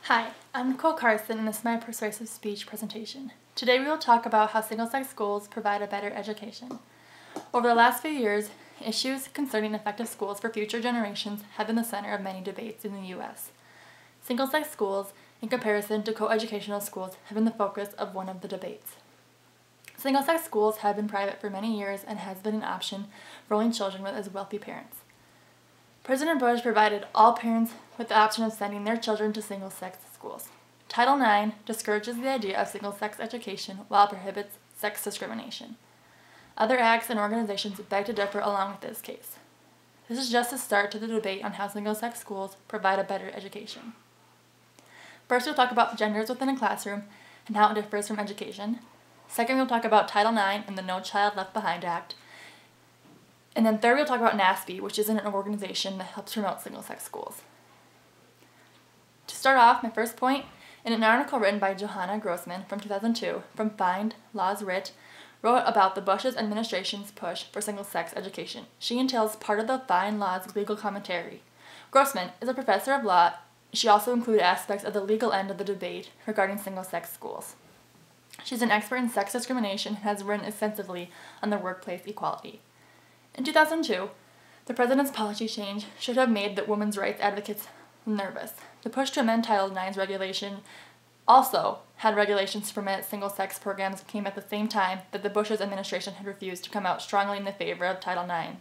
Hi, I'm Nicole Carson and this is my persuasive speech presentation. Today we will talk about how single-sex schools provide a better education. Over the last few years, issues concerning effective schools for future generations have been the center of many debates in the U.S. Single-sex schools, in comparison to coeducational schools, have been the focus of one of the debates. Single-sex schools have been private for many years and has been an option for only children with wealthy parents. President Bush provided all parents with the option of sending their children to single-sex schools. Title IX discourages the idea of single-sex education while it prohibits sex discrimination. Other acts and organizations beg to differ along with this case. This is just a start to the debate on how single-sex schools provide a better education. First, we'll talk about genders within a classroom and how it differs from education. Second, we'll talk about Title IX and the No Child Left Behind Act. And then third, we'll talk about NASB, which is an organization that helps promote single-sex schools. To start off, my first point, in an article written by Johanna Grossman from 2002 from Find Laws Writ, wrote about the Bush administration's push for single-sex education. She entails part of the Find Laws legal commentary. Grossman is a professor of law. She also included aspects of the legal end of the debate regarding single-sex schools. She's an expert in sex discrimination and has written extensively on the workplace equality. In 2002, the president's policy change should have made the women's rights advocates nervous. The push to amend Title IX's regulation also had regulations to permit single-sex programs came at the same time that the Bush administration had refused to come out strongly in the favor of Title IX.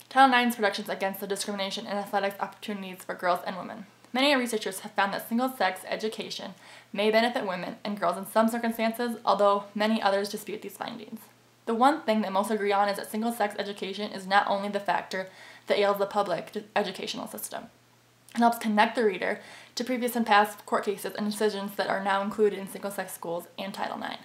Title IX's protections against the discrimination in athletics opportunities for girls and women. Many researchers have found that single-sex education may benefit women and girls in some circumstances, although many others dispute these findings. The one thing that most agree on is that single-sex education is not only the factor that ails the public educational system. It helps connect the reader to previous and past court cases and decisions that are now included in single-sex schools and Title IX.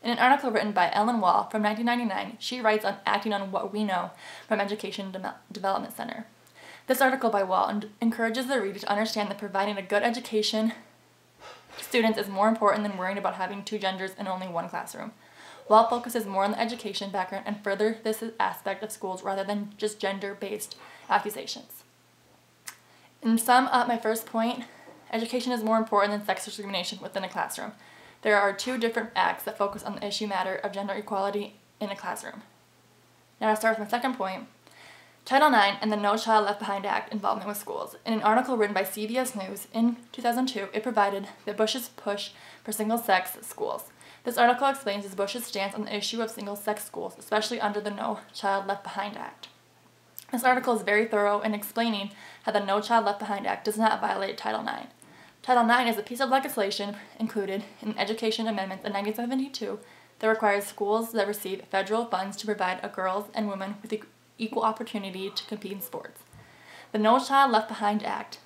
In an article written by Ellen Wall from 1999, she writes on acting on what we know from Education Development Center. This article by Wall encourages the reader to understand that providing a good education to students is more important than worrying about having two genders in only one classroom. Wall focuses more on the education background and further this aspect of schools rather than just gender-based accusations. In sum up my first point, education is more important than sex discrimination within a classroom. There are two different acts that focus on the issue matter of gender equality in a classroom. Now to start with my second point, Title IX and the No Child Left Behind Act involvement with schools. In an article written by CBS News in 2002, it provided the Bush's push for single-sex schools. This article explains Bush's stance on the issue of single-sex schools, especially under the No Child Left Behind Act. This article is very thorough in explaining how the No Child Left Behind Act does not violate Title IX. Title IX is a piece of legislation included in Education Amendments in 1972 that requires schools that receive federal funds to provide girls and women with equal opportunity to compete in sports. The No Child Left Behind Act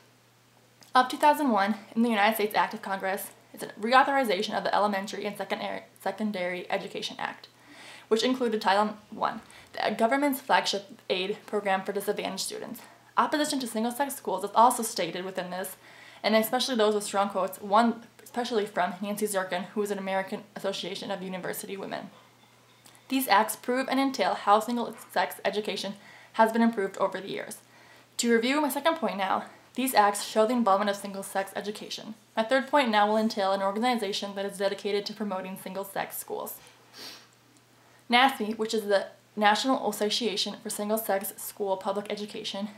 of 2001 in the United States Act of Congress is a reauthorization of the Elementary and Secondary Education Act, which included Title I, the government's flagship aid program for disadvantaged students. Opposition to single-sex schools is also stated within this, and especially those with strong quotes, one especially from Nancy Zurkin, who is an American Association of University Women. These acts prove and entail how single-sex education has been improved over the years. To review my second point now, these acts show the involvement of single-sex education. My third point now will entail an organization that is dedicated to promoting single-sex schools. NASB, which is the National Association for Single-Sex School Public Education,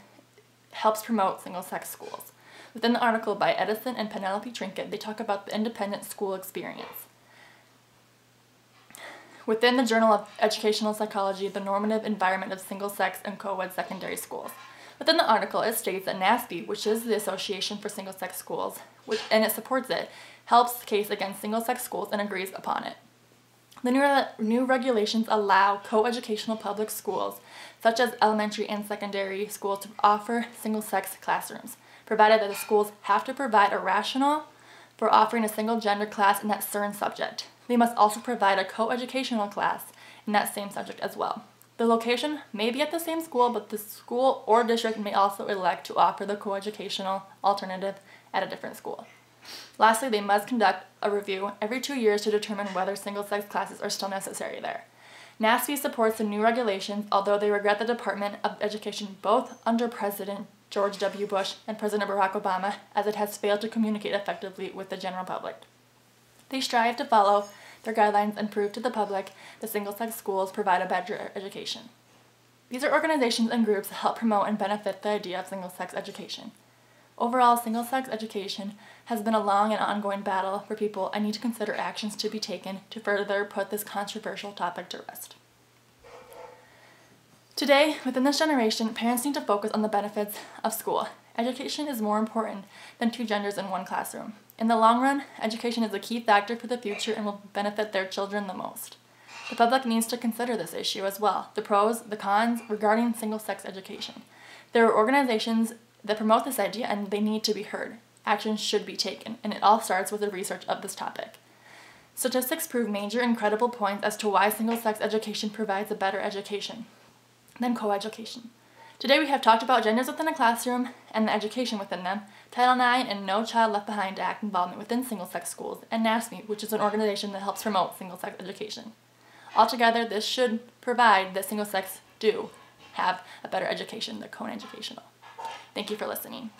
helps promote single-sex schools. Within the article by Edison and Penelope Trinket, they talk about the independent school experience. Within the Journal of Educational Psychology, the normative environment of single-sex and co-ed secondary schools. Within the article, it states that NASB, which is the Association for Single-Sex Schools, and it supports it, helps the case against single-sex schools and agrees upon it. The new regulations allow co-educational public schools, such as elementary and secondary schools, to offer single-sex classrooms, provided that the schools have to provide a rationale for offering a single-gender class in that certain subject. They must also provide a co-educational class in that same subject as well. The location may be at the same school, but the school or district may also elect to offer the co-educational alternative at a different school. Lastly, they must conduct a review every 2 years to determine whether single-sex classes are still necessary there. NASB supports the new regulations, although they regret the Department of Education, both under President George W. Bush, and President Barack Obama, as it has failed to communicate effectively with the general public. They strive to follow their guidelines and prove to the public that single-sex schools provide a better education. These are organizations and groups that help promote and benefit the idea of single-sex education. Overall, single-sex education has been a long and ongoing battle for people and need to consider actions to be taken to further put this controversial topic to rest. Today, within this generation, parents need to focus on the benefits of school. Education is more important than two genders in one classroom. In the long run, education is a key factor for the future and will benefit their children the most. The public needs to consider this issue as well, the pros, the cons regarding single-sex education. There are organizations that promote this idea and they need to be heard. Action should be taken, and it all starts with the research of this topic. Statistics prove major and credible points as to why single-sex education provides a better education than co-education. Today we have talked about genders within a classroom and the education within them, Title IX and No Child Left Behind Act involvement within single-sex schools, and NASME, which is an organization that helps promote single-sex education. Altogether, this should provide that single-sex do have a better education than co-educational. Thank you for listening.